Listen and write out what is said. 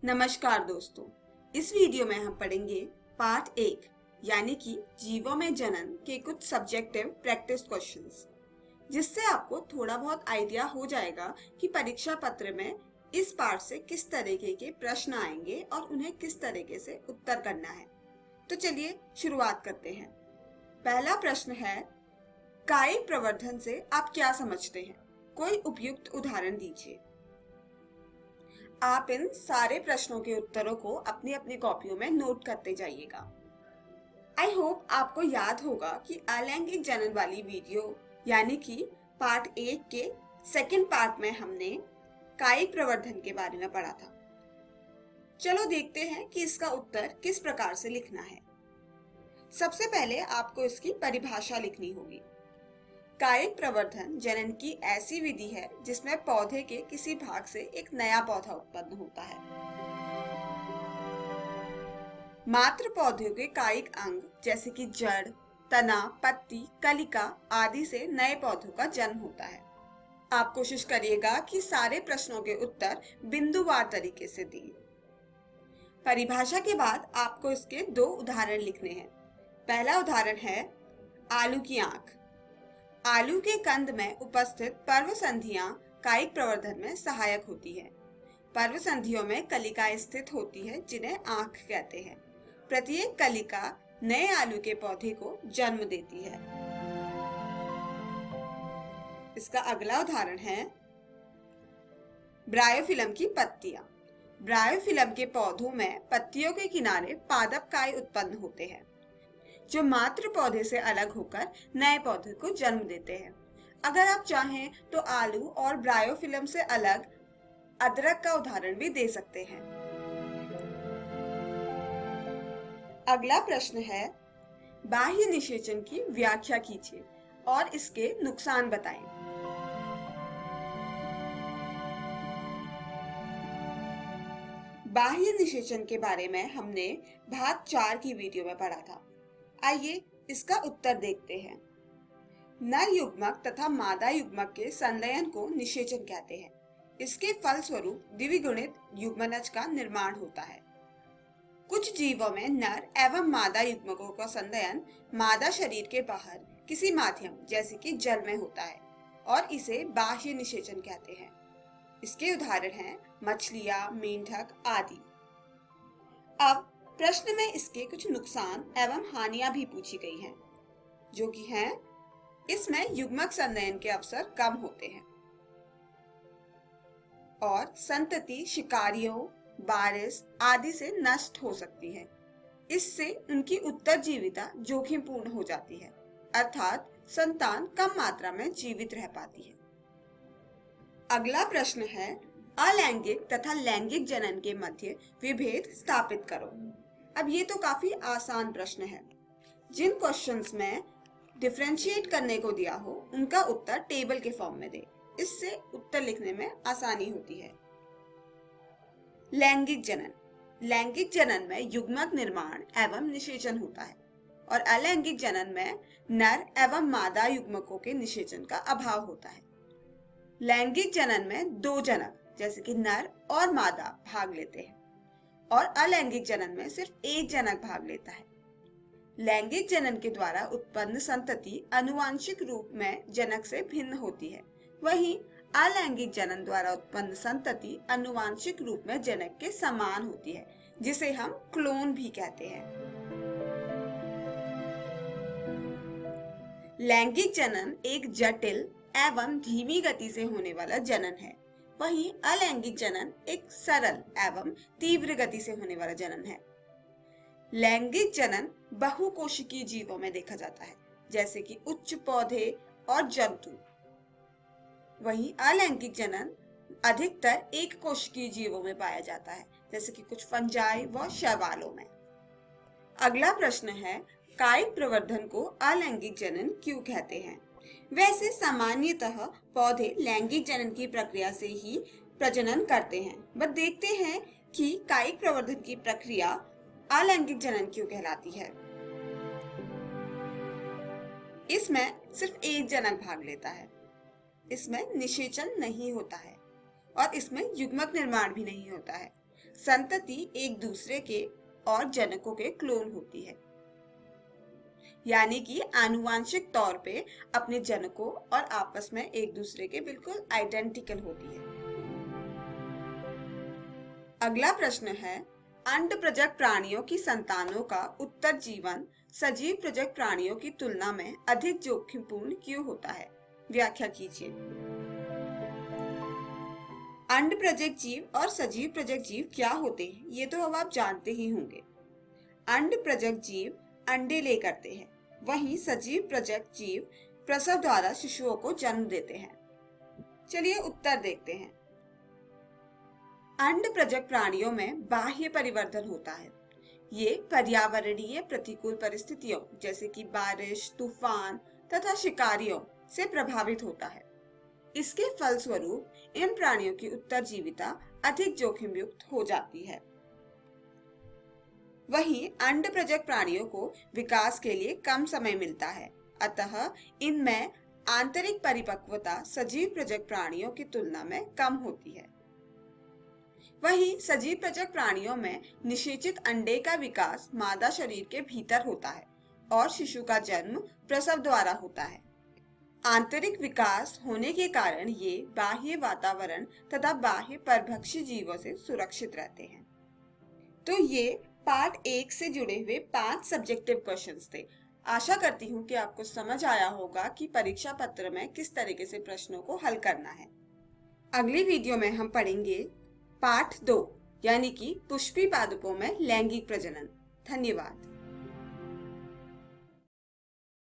नमस्कार दोस्तों, इस वीडियो में हम पढ़ेंगे पार्ट 1 यानी कि जीवों में जनन के कुछ सब्जेक्टिव प्रैक्टिस क्वेश्चंस, जिससे आपको थोड़ा बहुत आइडिया हो जाएगा कि परीक्षा पत्र में इस पार्ट से किस तरीके के प्रश्न आएंगे और उन्हें किस तरीके से उत्तर करना है। तो चलिए शुरुआत करते हैं। पहला प्रश्न है, कायिक प्रवर्धन से आप क्या समझते हैं? कोई उपयुक्त उदाहरण दीजिए। आप इन सारे प्रश्नों के उत्तरों को अपनी अपनी कॉपियों में नोट करते जाइएगा। आई होप आपको याद होगा कि अलैंगिक जनन वाली वीडियो यानी कि पार्ट 1 के सेकंड पार्ट में हमने कायिक प्रवर्धन के बारे में पढ़ा था। चलो देखते हैं कि इसका उत्तर किस प्रकार से लिखना है। सबसे पहले आपको इसकी परिभाषा लिखनी होगी। कायिक प्रवर्धन जनन की ऐसी विधि है जिसमें पौधे के किसी भाग से एक नया पौधा उत्पन्न होता है। मात्र पौधों के कायिक अंग जैसे कि जड़, तना, पत्ती, कलिका आदि से नए पौधों का जन्म होता है। आप कोशिश करिएगा कि सारे प्रश्नों के उत्तर बिंदुवार तरीके से दिए। परिभाषा के बाद आपको इसके 2 उदाहरण लिखने हैं। पहला उदाहरण है आलू की आंख। आलू के कंद में उपस्थित पर्व संधियां कायिक प्रवर्धन में सहायक होती है। पर्व संधियों में कलिकाएं स्थित होती है जिन्हें आंख कहते हैं। प्रत्येक कलिका नए आलू के पौधे को जन्म देती है। इसका अगला उदाहरण है ब्रायोफिलम की पत्तियां। ब्रायोफिलम के पौधों में पत्तियों के किनारे पादप काय उत्पन्न होते हैं जो मात्र पौधे से अलग होकर नए पौधे को जन्म देते हैं। अगर आप चाहें तो आलू और ब्रायोफिलम से अलग अदरक का उदाहरण भी दे सकते हैं। अगला प्रश्न है, बाह्य निषेचन की व्याख्या कीजिए और इसके नुकसान बताएं। बाह्य निषेचन के बारे में हमने भाग 4 की वीडियो में पढ़ा था। आइए इसका उत्तर देखते हैं। नर युग्मक तथा मादा युग्मक के संलयन को निषेचन कहते हैं। इसके फलस्वरूप द्विगुणित युग्मनज का निर्माण होता है। कुछ जीवों में नर एवं मादा युग्मकों का संलयन मादा शरीर के बाहर किसी माध्यम जैसे कि जल में होता है और इसे बाह्य निषेचन कहते हैं। इसके उदाहरण हैं मछलियां, मेंढक आदि। अब प्रश्न में इसके कुछ नुकसान एवं हानियां भी पूछी गई हैं, जो कि हैं, इसमें युग्मक संलयन के अवसर कम होते हैं और संतति शिकारियों, बारिश आदि से नष्ट हो सकती है। इससे उनकी उत्तरजीविता जोखिमपूर्ण हो जाती है, अर्थात संतान कम मात्रा में जीवित रह पाती है। अगला प्रश्न है, अलैंगिक तथा लैंगिक जनन के मध्य विभेद स्थापित करो। अब ये तो काफी आसान प्रश्न है। जिन क्वेश्चंस में डिफरेंशिएट करने को दिया हो उनका उत्तर टेबल के फॉर्म में दे। इससे उत्तर लिखने में आसानी होती है। लैंगिक जनन। लैंगिक जनन में युग्मक निर्माण एवं निषेचन होता है और अलैंगिक जनन में नर एवं मादा युग्मकों के निषेचन का अभाव होता है। लैंगिक जनन में 2 जनक जैसे कि नर और मादा भाग लेते हैं और अलैंगिक जनन में सिर्फ 1 जनक भाग लेता है। लैंगिक जनन के द्वारा उत्पन्न संतति आनुवांशिक रूप में जनक से भिन्न होती है, वहीं अलैंगिक जनन द्वारा उत्पन्न संतति आनुवांशिक रूप में जनक के समान होती है, जिसे हम क्लोन भी कहते हैं। लैंगिक जनन एक जटिल एवं धीमी गति से होने वाला जनन है, वहीं अलैंगिक जनन एक सरल एवं तीव्र गति से होने वाला जनन है। लैंगिक जनन बहुकोशिकीय जीवों में देखा जाता है, जैसे कि उच्च पौधे और जंतु। वहीं अलैंगिक जनन अधिकतर एक कोशिकीय जीवों में पाया जाता है, जैसे कि कुछ फंजाई व शैवालों में। अगला प्रश्न है, कायिक प्रवर्धन को अलैंगिक जनन क्यों कहते हैं? वैसे सामान्यतः पौधे लैंगिक जनन की प्रक्रिया से ही प्रजनन करते हैं, बट देखते हैं कि कायिक प्रवर्धन की प्रक्रिया अलैंगिक जनन क्यों कहलाती है। इसमें सिर्फ 1 जनक भाग लेता है, इसमें निषेचन नहीं होता है और इसमें युग्मक निर्माण भी नहीं होता है। संतति एक दूसरे के और जनकों के क्लोन होती है, यानी कि आनुवांशिक तौर पे अपने जनकों और आपस में एक दूसरे के बिल्कुल आइडेंटिकल होती है। अगला प्रश्न है, अंड प्रजक प्राणियों की संतानों का उत्तर जीवन सजीव प्रजक प्राणियों की तुलना में अधिक जोखिमपूर्ण क्यों होता है? व्याख्या कीजिए। अंड प्रजक जीव और सजीव प्रजक जीव क्या होते हैं, ये तो अब आप जानते ही होंगे। अंड प्रजक जीव अंडे ले करते हैं, वहीं सजीव प्रजक जीव प्रसव द्वारा शिशुओं को जन्म देते हैं। चलिए उत्तर देखते हैं। अंड प्रजक प्राणियों में बाह्य परिवर्तन होता है। ये पर्यावरणीय प्रतिकूल परिस्थितियों जैसे कि बारिश, तूफान तथा शिकारियों से प्रभावित होता है। इसके फलस्वरूप इन प्राणियों की उत्तरजीविता अधिक जोखिम युक्त हो जाती है। वहीं अंड प्रजक प्राणियों को विकास के लिए कम समय मिलता है, अतः इनमें आंतरिक परिपक्वता सजीव प्रजक प्राणियों की तुलना में कम होती है। वहीं सजीव प्रजक प्राणियों में निषेचित अंडे का विकास मादा शरीर के भीतर होता है और शिशु का जन्म प्रसव द्वारा होता है। आंतरिक विकास होने के कारण ये बाह्य वातावरण तथा बाह्य परभक्षी जीवों से सुरक्षित रहते हैं। तो ये पार्ट 1 से जुड़े हुए 5 सब्जेक्टिव क्वेश्चंस थे। आशा करती हूँ कि आपको समझ आया होगा कि परीक्षा पत्र में किस तरीके से प्रश्नों को हल करना है। अगली वीडियो में हम पढ़ेंगे पाठ 2 यानी कि पुष्पी पादपों में लैंगिक प्रजनन। धन्यवाद।